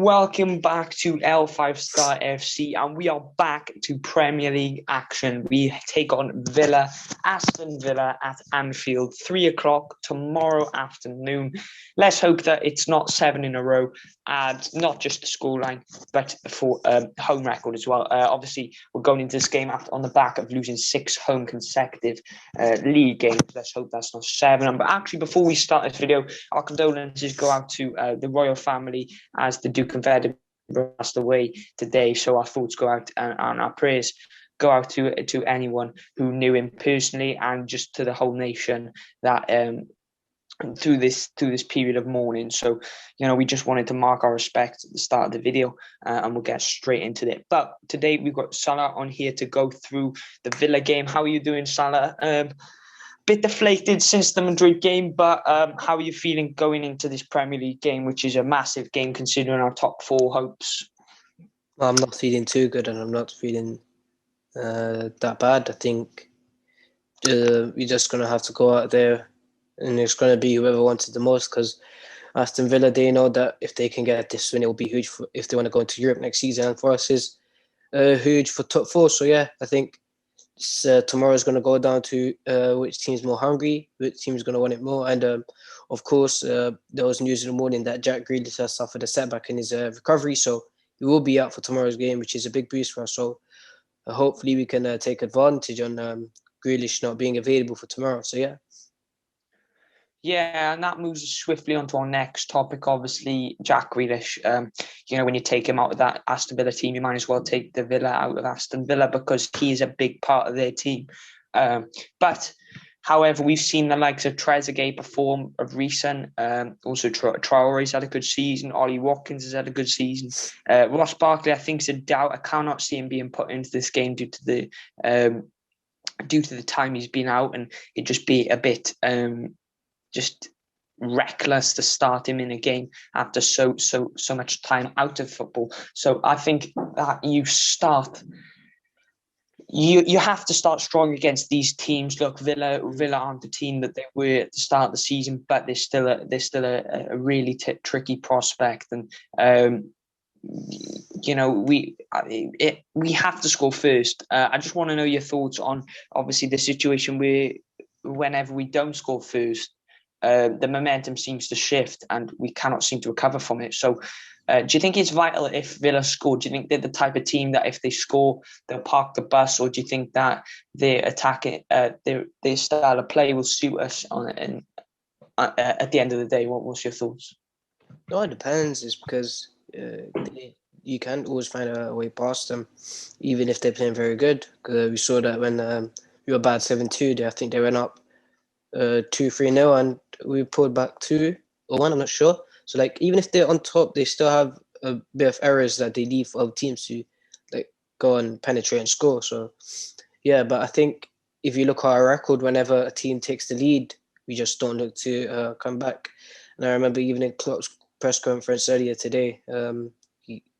Welcome back to L5 Star FC, and we are back to Premier League action. We take on Aston Villa at Anfield, 3 o'clock tomorrow afternoon. Let's hope that it's not 7 in a row, and not just the scoreline, but for home record as well. Obviously, we're going into this game on the back of losing 6 home consecutive league games. Let's hope that's not 7. But actually, before we start this video, our condolences go out to the royal family as the Duke of Edinburgh passed away today. So our thoughts go out and our prayers go out to anyone who knew him personally, and just to the whole nation that through this period of mourning. So, we just wanted to mark our respect at the start of the video, and we'll get straight into it. But today we've got Salah on here to go through the Villa game. How are you doing, Salah? Bit deflated since the Madrid game, but how are you feeling going into this Premier League game, which is a massive game considering our top 4 hopes? Well, I'm not feeling too good, and I'm not feeling that bad. I think we're just going to have to go out there, and it's going to be whoever wants it the most, because Aston Villa, they know that if they can get this win, it will be huge if they want to go into Europe next season, and for us is huge for top 4. So yeah, I think tomorrow's going to go down to which team's more hungry, which team's going to want it more. And of course, there was news in the morning that Jack Grealish has suffered a setback in his recovery, so he will be out for tomorrow's game, which is a big boost for us. So hopefully we can take advantage on Grealish not being available for tomorrow. So yeah. Yeah, and that moves us swiftly onto our next topic. Obviously, Jack Grealish. When you take him out of that Aston Villa team, you might as well take the Villa out of Aston Villa, because he is a big part of their team. But however, we've seen the likes of Trezeguet perform of recent. Also, Traore's had a good season. Ollie Watkins has had a good season. Ross Barkley, I think, is a doubt. I cannot see him being put into this game due to the time he's been out, and it'd just be a bit just reckless to start him in a game after so much time out of football. So I think that you have to start strong against these teams. Look, Villa aren't the team that they were at the start of the season, but they're still a really tricky prospect, and we have to score first. I just want to know your thoughts on obviously the situation where whenever we don't score first, the momentum seems to shift and we cannot seem to recover from it. So do you think it's vital if Villa score? Do you think they're the type of team that if they score, they'll park the bus? Or do you think that their attacking, their style of play will suit us at the end of the day? What's your thoughts? No, it depends. It's because you can't always find a way past them, even if they're playing very good. We saw that when we were bad 7-2, I think they went up 2-3-0, and we pulled back 2 or 1, I'm not sure. So even if they're on top, they still have a bit of errors that they leave for other teams to go and penetrate and score. So yeah, but I think if you look at our record, whenever a team takes the lead, we just don't look to come back. And I remember even in Klopp's press conference earlier today,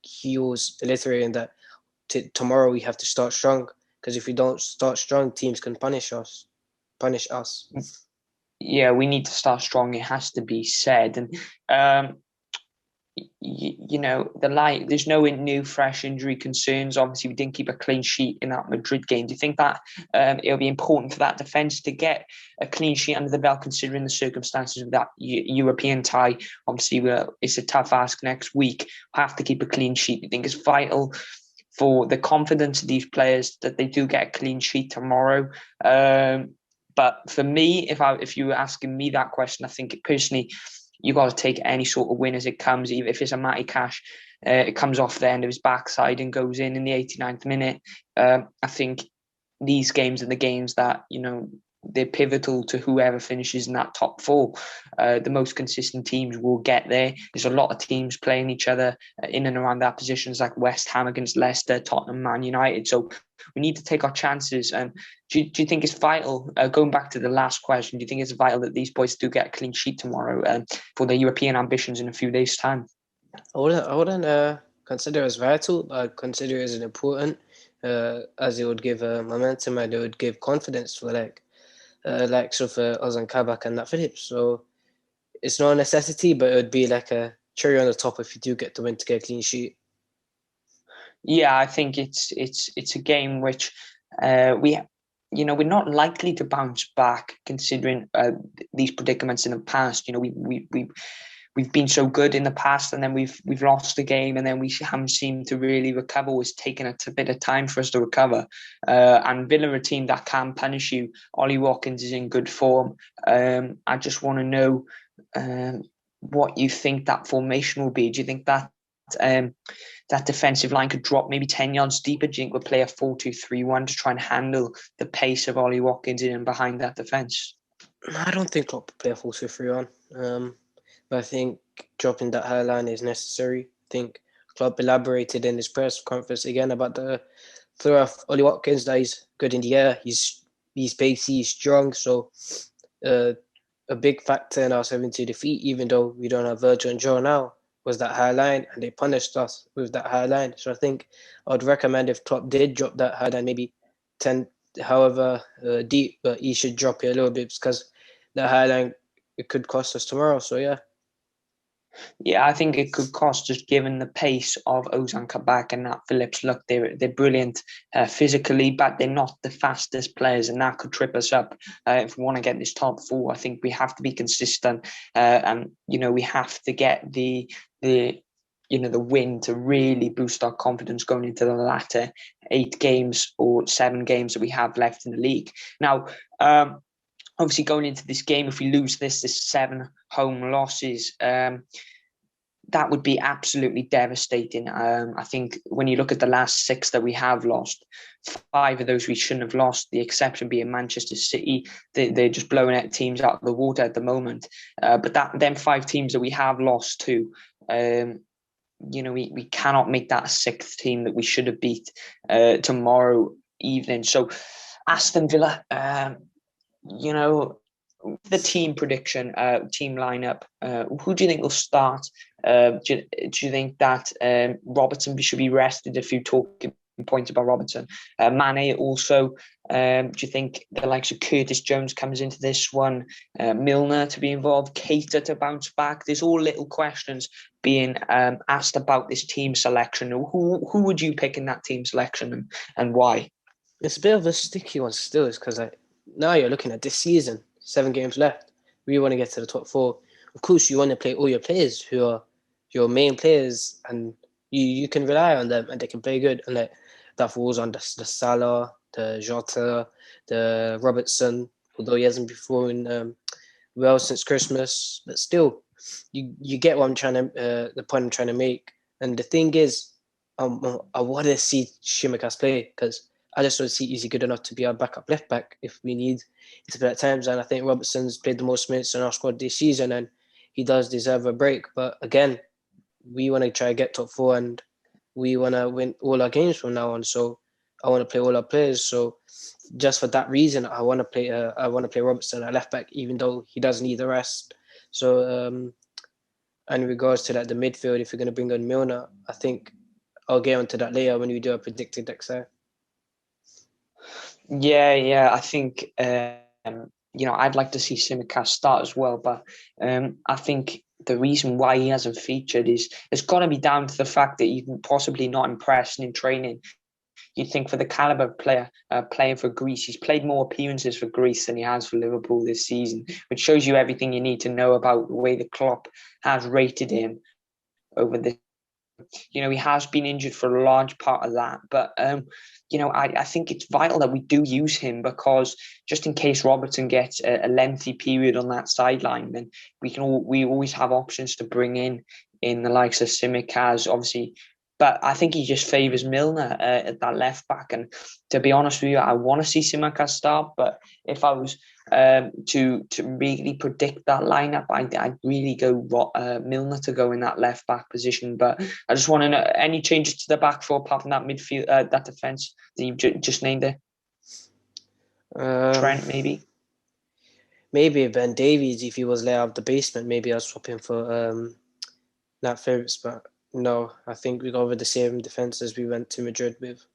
he was reiterating that tomorrow we have to start strong, because if we don't start strong, teams can punish us. Yeah, we need to start strong. It has to be said, and there's no new fresh injury concerns. Obviously, we didn't keep a clean sheet in that Madrid game. Do you think that it'll be important for that defence to get a clean sheet under the belt, considering the circumstances of that European tie? Obviously, it's a tough ask next week. Have to keep a clean sheet. Do you think it's vital for the confidence of these players that they do get a clean sheet tomorrow? But for me, if you were asking me that question, I think personally, you got to take any sort of win as it comes. Even if it's a Matty Cash, it comes off the end of his backside and goes in the 89th minute. I think these games are the games that, they're pivotal to whoever finishes in that top 4. The most consistent teams will get there. There's a lot of teams playing each other in and around that positions, like West Ham against Leicester, Tottenham, Man United. So we need to take our chances. And do you think it's vital, going back to the last question, do you think it's vital that these boys do get a clean sheet tomorrow for their European ambitions in a few days' time? I wouldn't consider it as vital. I consider it as important, as it would give momentum, and it would give confidence for likes of Ozan Kabak and Nat Phillips. So it's not a necessity, but it would be like a cherry on the top if you do get the win to get a clean sheet. Yeah, I think it's a game which we're not likely to bounce back considering these predicaments in the past. We've been so good in the past, and then we've lost the game, and then we haven't seemed to really recover. It's taken a bit of time for us to recover. And Villa are a team that can punish you. Ollie Watkins is in good form. I just want to know what you think that formation will be. Do you think that that defensive line could drop maybe 10 yards deeper? Do you think we'll play a 4-2-3-1 to try and handle the pace of Ollie Watkins in and behind that defence? I don't think Klopp will play a 4-2-3-1. But I think dropping that high line is necessary. I think Klopp elaborated in his press conference again about the throw of Ollie Watkins, that he's good in the air, he's pacey, he's strong. So a big factor in our 7-2 defeat, even though we don't have Virgil and Joe now, was that high line, and they punished us with that high line. So I think I would recommend if Klopp did drop that high line, maybe 10, however deep, but he should drop it a little bit because that high line, it could cost us tomorrow. So yeah. Yeah, I think it could cost us given the pace of Ozan Kabak and Nat Phillips. Look, they're brilliant physically, but they're not the fastest players, and that could trip us up. If we want to get this top four, I think we have to be consistent, and we have to get the win to really boost our confidence going into the latter 8 games or 7 games that we have left in the league. Now, obviously, going into this game, if we lose this 7 home losses, that would be absolutely devastating. I think when you look at the last 6 that we have lost, 5 of those we shouldn't have lost, the exception being Manchester City. They're just blowing out teams out of the water at the moment. But them 5 teams that we have lost to, we cannot make that a 6th team that we should have beat tomorrow evening. So Aston Villa, the team prediction, team lineup, who do you think will start? Do you think that Robertson should be rested? If you talking points about Robertson, Mane also. Do you think the likes of Curtis Jones comes into this one? Milner to be involved, Keita to bounce back? There's all little questions being asked about this team selection. Who would you pick in that team selection, and why? It's a bit of a sticky one still, because now you're looking at this season, 7 games left. We want to get to the top 4. Of course, you want to play all your players who are your main players, and you can rely on them, and they can play good. And that falls on the Salah, the Jota, the Robertson, although he hasn't performed well since Christmas. But still, you get what I'm trying to, the point I'm trying to make. And the thing is, I want to see Tsimikas play, because I just don't see is he good enough to be our backup left back if we need it to be at times. And I think Robertson's played the most minutes in our squad this season, and he does deserve a break. But again, we want to try to get top 4, and we want to win all our games from now on. So I want to play all our players. So just for that reason, I want to play Robertson at left back, even though he does need the rest. So in regards to the midfield, if you're going to bring on Milner, I think I'll get onto that later when we do a predicted XI. Yeah, I think I'd like to see Tsimikas start as well, but I think the reason why he hasn't featured is it's got to be down to the fact that he's possibly not impressed in training. You'd think for the caliber of player playing for Greece, he's played more appearances for Greece than he has for Liverpool this season, which shows you everything you need to know about the way the Klopp has rated him over this. He has been injured for a large part of that, but I think it's vital that we do use him, because just in case Robertson gets a lengthy period on that sideline, then we always have options to bring in the likes of Tsimikas, obviously. But I think he just favours Milner at that left back. And to be honest with you, I want to see Tsimikas start. But if I was to really predict that lineup, I'd really go Milner to go in that left back position. But I just want to know any changes to the back four apart from that midfield, that defence that you've just named there. Trent, maybe. Maybe Ben Davies, if he was let out of the basement, maybe I'll swap him for Nat Phillips, but no, I think we go with the same defence as we went to Madrid with.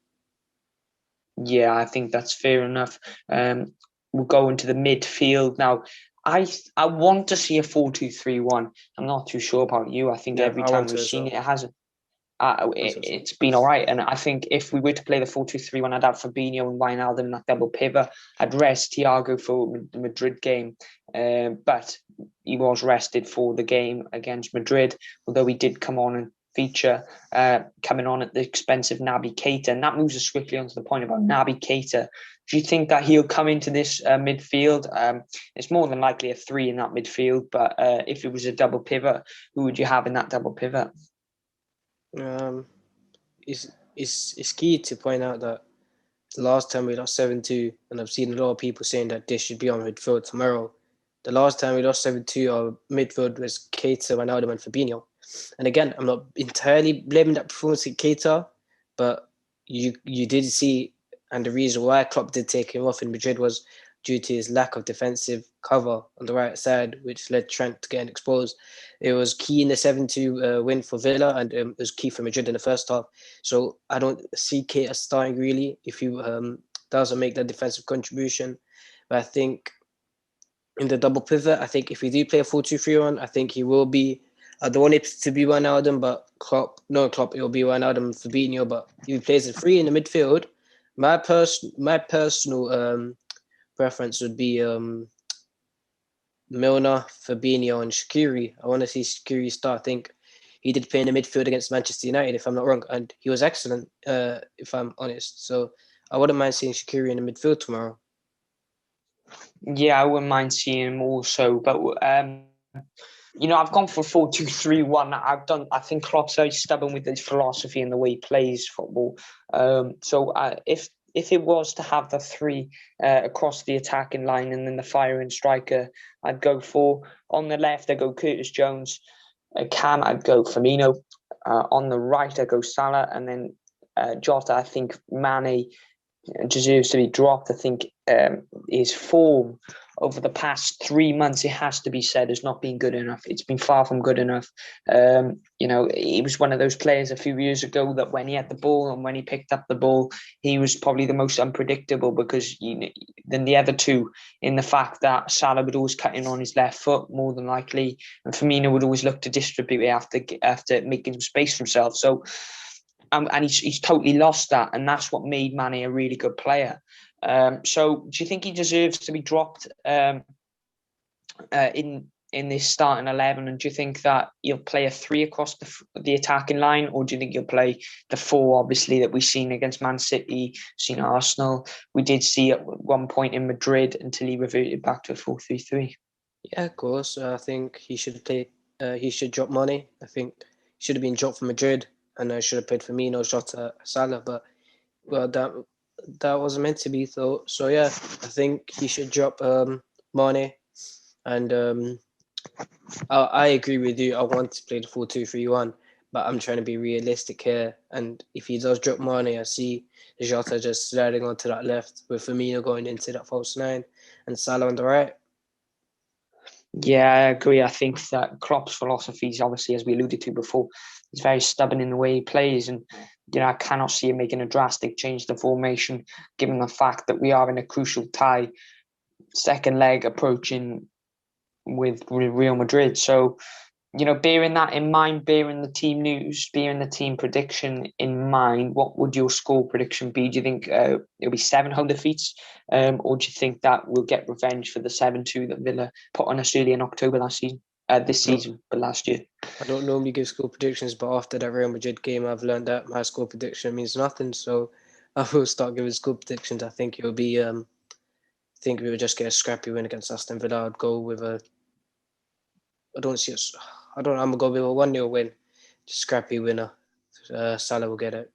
Yeah, I think that's fair enough. We'll go into the midfield now. I want to see a 4-2-3-1. I'm not too sure about you. I think Yeah, every I time want we've to as seen well. it, it hasn't. I want to as well. It's been all right. And I think if we were to play the 4-2-3-1, I'd have Fabinho and Wijnaldum in that double pivot. I'd rest Thiago for the Madrid game, but he was rested for the game against Madrid, although he did come on and feature, coming on at the expense of Naby Keita. And that moves us swiftly onto the point about Naby Keita. Do you think that he'll come into this midfield? It's more than likely a three in that midfield, but if it was a double pivot, who would you have in that double pivot? Um, it's key to point out that the last time we lost 7-2, and I've seen a lot of people saying that this should be on midfield tomorrow. The last time we lost 7-2, our midfield was Keita, Ronaldo, and Fabinho. And again, I'm not entirely blaming that performance at Keita, but you did see, and the reason why Klopp did take him off in Madrid was due to his lack of defensive cover on the right side, which led Trent to getting exposed. It was key in the 7-2 win for Villa, and it was key for Madrid in the first half. So I don't see Keita starting really if he doesn't make that defensive contribution. But I think in the double pivot, I think if we do play a 4-2-3-1, I think he will be. I don't want it to be Wijnaldum, but Klopp, it will be Wijnaldum and Fabinho. But if he plays a three in the midfield, my personal preference would be Milner, Fabinho, and Shaqiri. I want to see Shaqiri start. I think he did play in the midfield against Manchester United, if I'm not wrong, and he was excellent, if I'm honest. So I wouldn't mind seeing Shaqiri in the midfield tomorrow. Yeah, I wouldn't mind seeing him also, but I've gone for 4-2-3-1. I think Klopp's very stubborn with his philosophy and the way he plays football. If it was to have the three across the attacking line and then the firing striker, I'd go for. On the left, I go Curtis Jones. Cam, I'd go Firmino. On the right, I go Salah, and then Jota. I think Mane deserves to be dropped. I think his form over the past 3 months, it has to be said, has not been good enough. It's been far from good enough. He was one of those players a few years ago that when he had the ball and when he picked up the ball, he was probably the most unpredictable because than the other two, in the fact that Salah would always cut in on his left foot more than likely, and Firmino would always look to distribute it after making some space for himself. So and he's totally lost that, and that's what made Mane a really good player. So, do you think he deserves to be dropped in this starting 11? And do you think that he'll play a three across the attacking line, or do you think he'll play the four? Obviously, that we've seen against Man City, seen Arsenal. We did see at one point in Madrid until he reverted back to a 4-3-3. Yeah, of course. I think he should play. He should drop money. I think he should have been dropped for Madrid, and I should have played Firmino, Jota, Salah. But well, that wasn't meant to be, though. So yeah, I think he should drop Mane, and I agree with you. I want to play the 4-2-3-1, but I'm trying to be realistic here. And if he does drop Mane, I see Jota just sliding onto that left with Firmino going into that false nine and Salah on the right. Yeah, I agree. I think that Klopp's philosophy is obviously, as we alluded to before, he's very stubborn in the way he plays, and I cannot see him making a drastic change to formation, given the fact that we are in a crucial tie, second leg approaching with Real Madrid. So, bearing that in mind, bearing the team news, bearing the team prediction in mind, what would your score prediction be? Do you think it'll be 7 home defeats, or do you think that we'll get revenge for the 7-2 that Villa put on us early in October last season? This No, season, but last year. I don't normally give score predictions, but after that Real Madrid game, I've learned that my score prediction means nothing. So I will start giving score predictions. I think it will be. I think we will just get a scrappy win against Aston Villa. I'd go with a. I don't see us. I don't. I'm gonna go with a 1-0 win. Just scrappy winner. Salah will get it.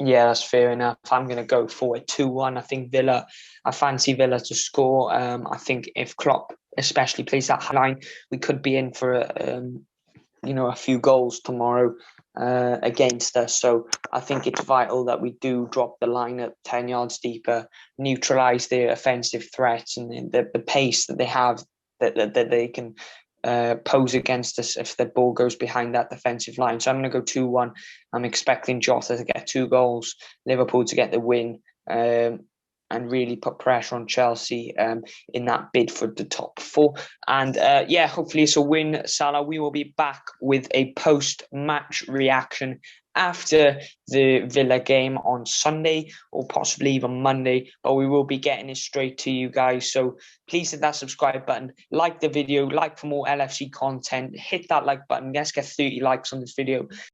Yeah, that's fair enough. I'm going to go for a 2-1. I fancy Villa to score. I think if Klopp especially plays that high line, we could be in for a few goals tomorrow against us. So I think it's vital that we do drop the line at 10 yards deeper, neutralise their offensive threats and the pace that they have, that they can pose against us if the ball goes behind that defensive line. So I'm going to go 2-1. I'm expecting Jota to get 2 goals, Liverpool to get the win. and really put pressure on Chelsea in that bid for the top 4. And hopefully it's a win, Salah. We will be back with a post-match reaction after the Villa game on Sunday, or possibly even Monday, but we will be getting it straight to you guys. So please hit that subscribe button, like the video, like for more LFC content, hit that like button. Let's get 30 likes on this video.